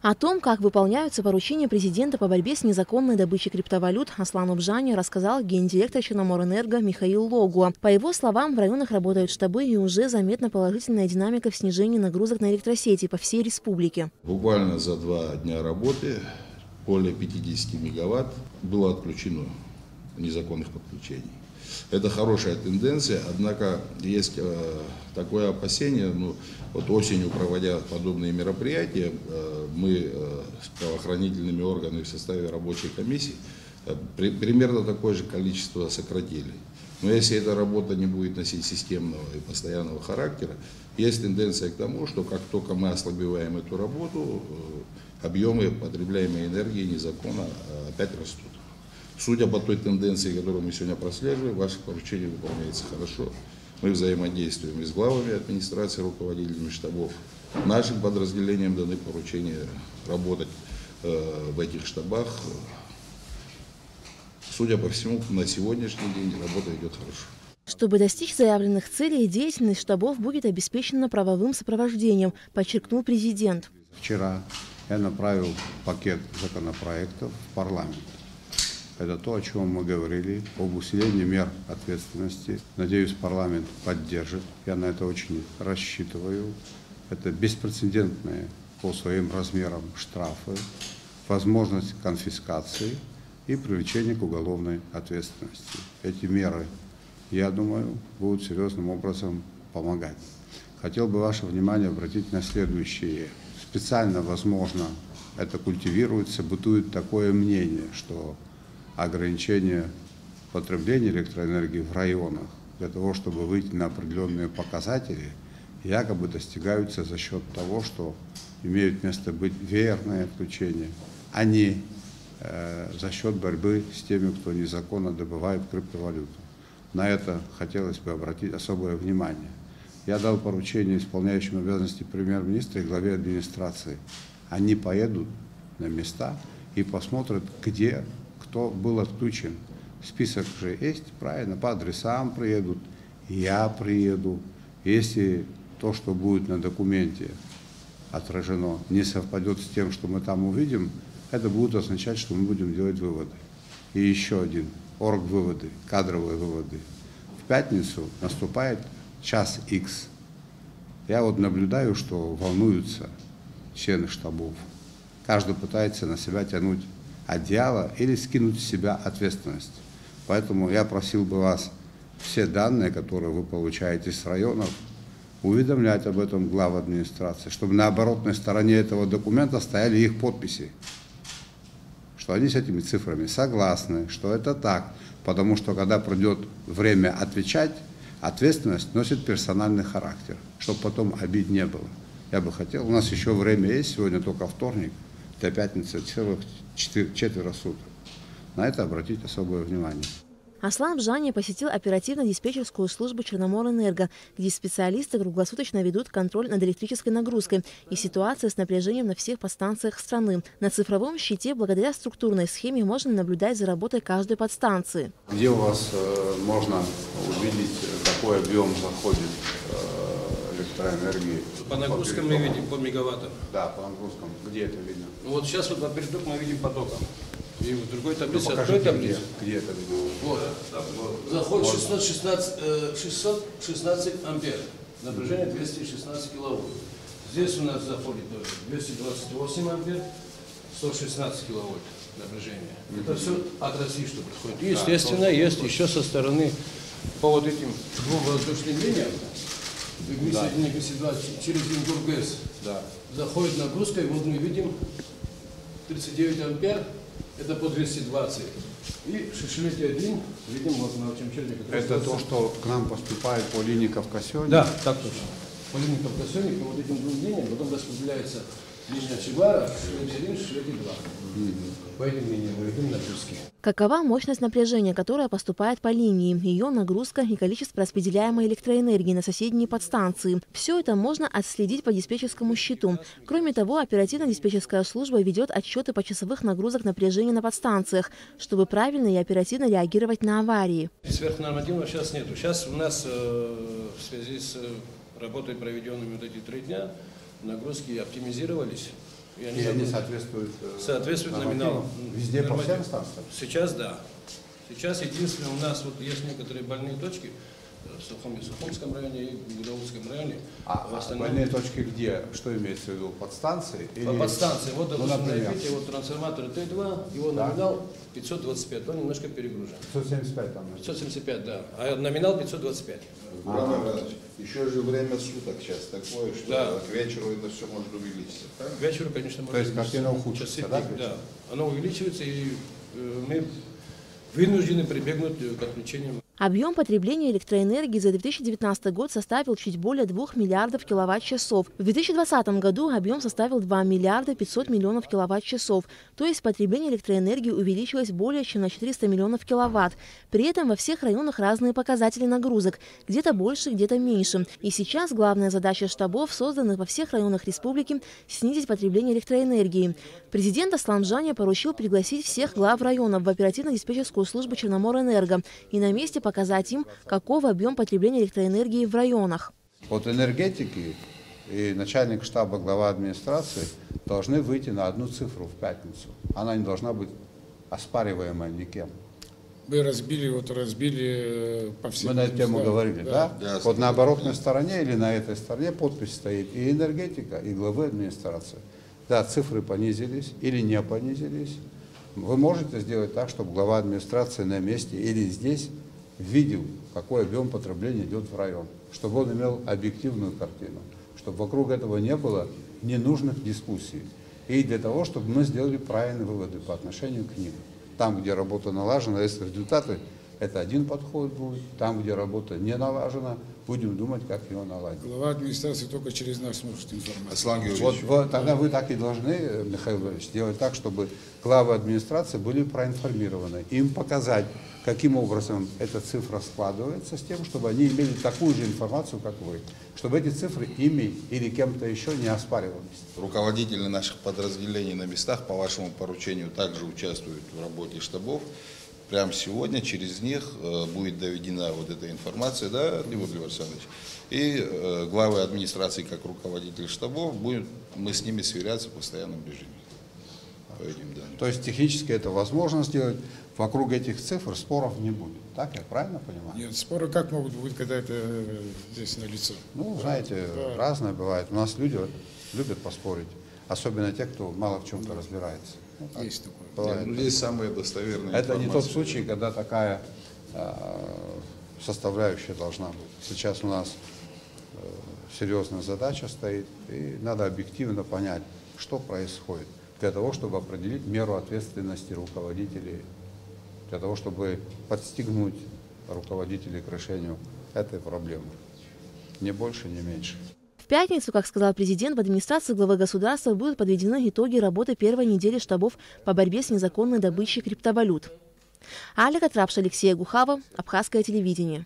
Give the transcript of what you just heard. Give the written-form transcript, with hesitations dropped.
О том, как выполняются поручения президента по борьбе с незаконной добычей криптовалют, Аслану Бжане рассказал гендиректор Черноморэнерго Михаил Логуа. По его словам, в районах работают штабы и уже заметна положительная динамика в снижении нагрузок на электросети по всей республике. Буквально за 2 дня работы более 50 мегаватт было отключено незаконных подключений. Это хорошая тенденция, однако есть такое опасение, вот осенью, проводя подобные мероприятия, мы с правоохранительными органами в составе рабочей комиссии примерно такое же количество сократили. Но если эта работа не будет носить системного и постоянного характера, есть тенденция к тому, что как только мы ослабеваем эту работу, объемы потребляемой энергии незаконно опять растут. Судя по той тенденции, которую мы сегодня прослеживаем, ваше поручение выполняется хорошо. Мы взаимодействуем и с главами администрации, руководителями штабов. Нашим подразделениям даны поручения работать в этих штабах. Судя по всему, на сегодняшний день работа идет хорошо. Чтобы достичь заявленных целей, деятельность штабов будет обеспечена правовым сопровождением, подчеркнул президент. Вчера я направил пакет законопроектов в парламент. Это то, о чем мы говорили, об усилении мер ответственности. Надеюсь, парламент поддержит. Я на это очень рассчитываю. Это беспрецедентные по своим размерам штрафы, возможность конфискации и привлечение к уголовной ответственности. Эти меры, я думаю, будут серьезным образом помогать. Хотел бы ваше внимание обратить на следующее. Специально, возможно, это культивируется, бытует такое мнение, что ограничение потребления электроэнергии в районах для того, чтобы выйти на определенные показатели, якобы достигаются за счет того, что имеют место быть веерные отключения, а не за счет борьбы с теми, кто незаконно добывает криптовалюту. На это хотелось бы обратить особое внимание. Я дал поручение исполняющим обязанности премьер-министра и главе администрации. Они поедут на места и посмотрят, где кто был отключен. Список же есть, правильно, по адресам приедут, я приеду. Если то, что будет на документе отражено, не совпадет с тем, что мы там увидим, это будет означать, что мы будем делать выводы. И еще один, оргвыводы, кадровые выводы. В пятницу наступает час X. Я вот наблюдаю, что волнуются члены штабов. Каждый пытается на себя тянуть одеяло или скинуть с себя ответственность. Поэтому я просил бы вас все данные, которые вы получаете с районов, уведомлять об этом глав администрации, чтобы на оборотной стороне этого документа стояли их подписи, что они с этими цифрами согласны, что это так, потому что когда придет время отвечать, ответственность носит персональный характер, чтобы потом обид не было. Я бы хотел, у нас еще время есть, сегодня только вторник, до пятницы целых 4 суток. На это обратить особое внимание. Аслан Бжане посетил оперативно-диспетчерскую службу Черноморэнерго, где специалисты круглосуточно ведут контроль над электрической нагрузкой и ситуацией с напряжением на всех подстанциях страны. На цифровом щите благодаря структурной схеме можно наблюдать за работой каждой подстанции. Где у вас можно увидеть, какой объем заходит электроэнергии? По нагрузкам мы видим по мегаваттам. Да, по нагрузкам. Где это видно? Вот сейчас вот по передок мы видим потоком. И в другой таблице, Где это видно? Вот. Заходит 616 ампер. Напряжение 216 киловольт. Здесь у нас заходит 228 ампер, 116 киловольт напряжение. Это все от России, что приходит. И, естественно, есть еще со стороны по вот этим двум воздушным линиям, через Ингургэс, заходит нагрузка, и вот мы видим 39 ампер, это по 220. И Шишелете-1, видим, вот на чем черне. Это то, что к нам поступает по линии Кавказёника? Да, так точно. По линии Кавказёника, вот этим двум линиям, потом распределяется линия Чебара, Шишелете-1, Шишелете-2. По этим линиям мы видим нагрузки. Какова мощность напряжения, которая поступает по линии, ее нагрузка и количество распределяемой электроэнергии на соседние подстанции. Все это можно отследить по диспетчерскому счету. Кроме того, оперативно-диспетчерская служба ведет отчеты почасовых нагрузок напряжения на подстанциях, чтобы правильно и оперативно реагировать на аварии. Сверхнормативного сейчас нету. Сейчас у нас в связи с работой, проведенными вот эти 3 дня, нагрузки оптимизировались. И они соответствуют номиналу. Везде по всем станциям? Сейчас да. Сейчас единственное, у нас вот есть некоторые больные точки в Сухумском районе и в Гудаутском районе. В остальном... Больные точки где? Что имеется в виду? Подстанции? Или... Подстанции. Вот, допустим, например, на Ипите, вот трансформатор Т2, его номинал 525, он немножко перегружен. 575 там? 575, да. А номинал 525. Еще же время суток сейчас такое, что да. К вечеру это все может увеличиться. К вечеру, конечно, может увеличиться. То есть картина ухудшится, да? Да. Оно увеличивается, и мы вынуждены прибегнуть к отключениям. Объем потребления электроэнергии за 2019 год составил чуть более 2 миллиардов киловатт-часов. В 2020 году объем составил 2 миллиарда 500 миллионов киловатт-часов. То есть потребление электроэнергии увеличилось более чем на 400 миллионов киловатт. При этом во всех районах разные показатели нагрузок. Где-то больше, где-то меньше. И сейчас главная задача штабов, созданных во всех районах республики, снизить потребление электроэнергии. Президент Аслан Джания поручил пригласить всех глав районов в оперативно-диспетчерскую службу Черноморэнерго и на месте показать им, каков объем потребления электроэнергии в районах. Вот энергетики и начальник штаба, глава администрации должны выйти на одну цифру в пятницу. Она не должна быть оспариваемая никем. Вы разбили по всем. Мы на эту тему говорили, да? Вот на оборотной стороне или на этой стороне подпись стоит и энергетика, и главы администрации. Да, цифры понизились или не понизились. Вы можете сделать так, чтобы глава администрации на месте или здесь видел, какой объем потребления идет в район, чтобы он имел объективную картину, чтобы вокруг этого не было ненужных дискуссий. И для того, чтобы мы сделали правильные выводы по отношению к ним. Там, где работа налажена, если результаты, это один подход будет. Там, где работа не налажена, будем думать, как ее наладить. Глава администрации только через нас может информацию. Вот тогда вы так и должны, Михаил Владимирович, сделать так, чтобы главы администрации были проинформированы. Им показать, каким образом эта цифра складывается, с тем, чтобы они имели такую же информацию, как вы. Чтобы эти цифры ими или кем-то еще не оспаривались. Руководители наших подразделений на местах по вашему поручению также участвуют в работе штабов. Прямо сегодня через них будет доведена вот эта информация, да, Дмитрий Александрович. И главы администрации, как руководители штабов, мы с ними сверяться в постоянном режиме. По этим данным. То есть технически это возможно сделать. Вокруг этих цифр споров не будет. Так, я правильно понимаю? Нет, споры как могут быть, когда это здесь налицо? Ну, знаете, разное бывает. У нас люди любят поспорить. Особенно те, кто мало в чем-то разбирается. Ну, есть такое. Нет, здесь самые достоверные это не тот случай, когда такая составляющая должна быть. Сейчас у нас серьезная задача стоит, и надо объективно понять, что происходит, для того, чтобы определить меру ответственности руководителей, для того, чтобы подстегнуть руководителей к решению этой проблемы. Ни больше, ни меньше. В пятницу, как сказал президент, в администрации главы государства будут подведены итоги работы первой недели штабов по борьбе с незаконной добычей криптовалют. Алика Трапша, Алексея Гухава, Абхазское телевидение.